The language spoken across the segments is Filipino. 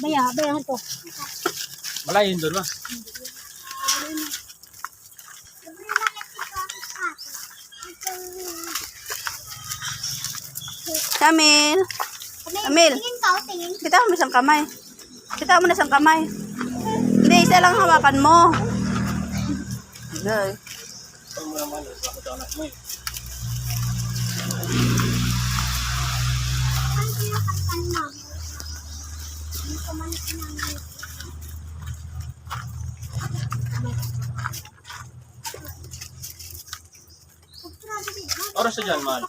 bayahan ko. Malayo yun doon ba? Kamil. Kamil. Kita mo isang kamay. Kita mo na isang kamay. Hindi, isa lang hawakan mo. Okay. Oras na dyan, mahal.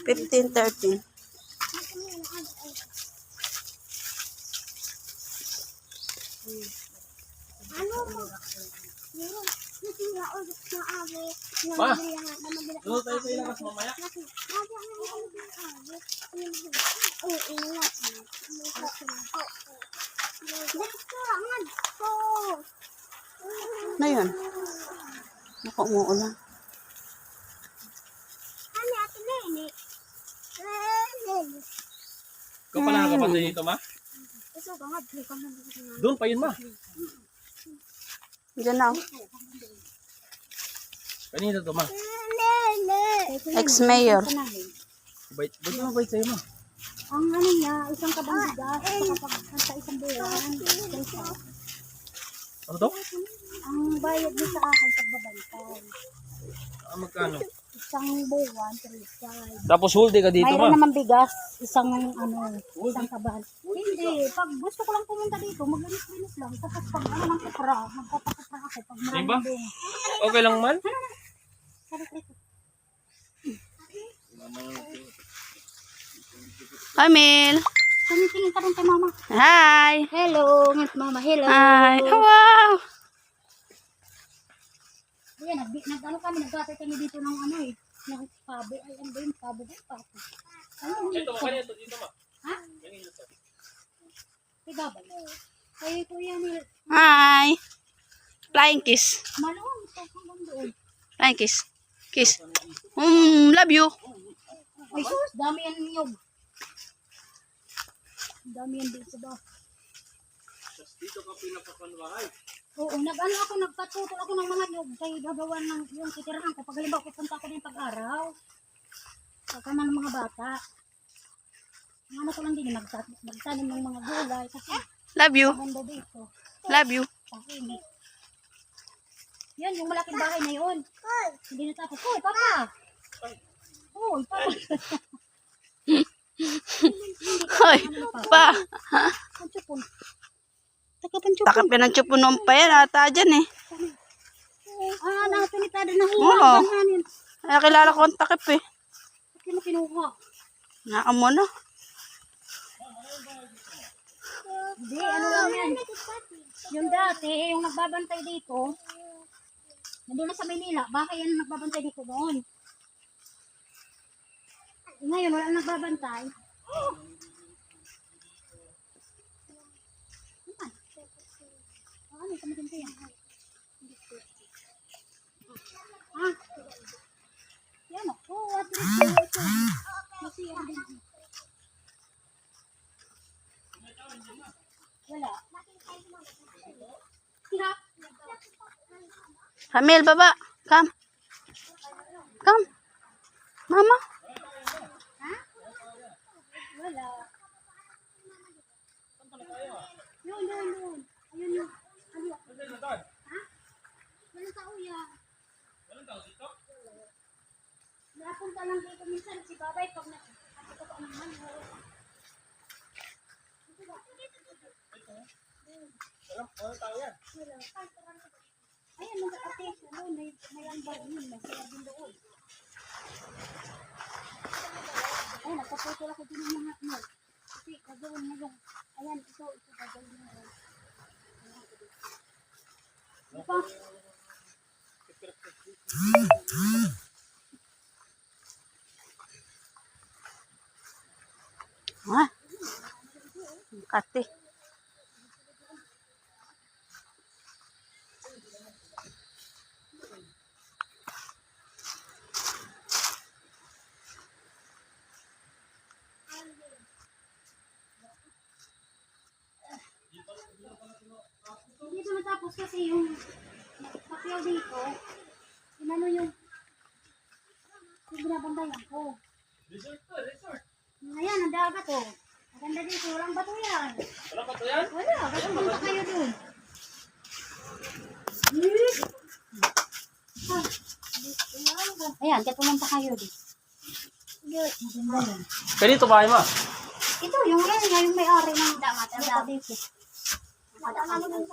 15:13. Ma, doon tayo sa ilabas mamaya. Na yun. Naku, umuulan. Ikaw pa nakakapantay dito, ma? Doon pa yun, ma. Diyan na. Kanina to, ma. Ex-mayor. Bait, ba't mabait sa'yo, ma? Ang ano niya, isang kabang bigas, sa isang buwan, isa. Ano to? Ang bayad niya sa akin pagbabantay. Magkano? Isang buwan, 3.5. Tapos huldi ka dito, Mayroon ma. naman bigas, isang kabal. Hindi, pag gusto ko lang pumunta dito, maglinis-linis lang. Tapos pag ano ng kupra, magpapakupra ako. Pag Diba? maraming din. Okay lang, man? Kamil. Tingin ka rin kay mama. Hi. Hello, mama, hello. Hi. Wow. Ayan, nag-ano kami, nag-gatay kami dito ng ano eh. Ng pabo, ay ano ba yung pabo ba? Pabo. Ano yung Ito, kanina to, dito, ma. ha? Kanina to. Kay babay. Kay kuya ni Hi. Flying kiss. Malong, ito hanggang doon. Flying kiss. Kiss. Love you. Ay sus, dami yan niyog. Dami yan dito ba? Dito ka pinapakanuhay. Oo, nagpatutol ako ng mga niyog kay gagawan ng yung titirahan ko. Pag halimbawa, pupunta ako din pag-araw. Pagka ng mga bata. Ang ano ko lang din, magtanim ng mga gulay. Kasi Love you. maganda dito. Love you. Tahimik. Yan, yung malaking bahay na yun. Hindi natapos. Hoy, papa! Hoy, papa! Hoy. Pa. Panchupon. Takap yan ang chupo noon pa yan. Ata dyan eh. Ah, nakapinitada na Oo. huwa. Ganyan. Ay, kilala ko ang takip eh. Bakit mo kinuha? Naka mo na. Hindi, ano lang yan. Yung dati, yung nagbabantay dito, nandun na sa Maynila, baka yan ang nagbabantay dito doon. Ngayon, wala nang nagbabantay. Ano, kamaganda yan. Ah, yan o. At least, ito. Masira din. Wala. Tira. Kamil, baba. Come. Come. Mama. Wala. Yun. Ayun yun. Ano? Ha? Walang tao yan. Napunta lang dito minsan si Babay pag nakikita ko naman. Walang tao yan. Ayan, mga ate, ano, may lambar yun, may sila din doon. Ayan, nagpaputol ako din ng mga ano. Kasi gagawin mo yung, ayan, ito gagawin mo yung. Ito. Ha? Kati. Tapos kasi yung papiyaw dito, inano yung binabandayan ko. Resort to, resort. Ayan, ang dagat oh. Maganda dito, walang bato yan. Wala pa to yan? Wala, kasi punta kayo dun. Ayan, kaya pumunta kayo dito. Maganda yan. Pero ito bahay ma. Ito, yung yan, yung may-ari ng dagat. Ang dati dito. Nakadaan naman ng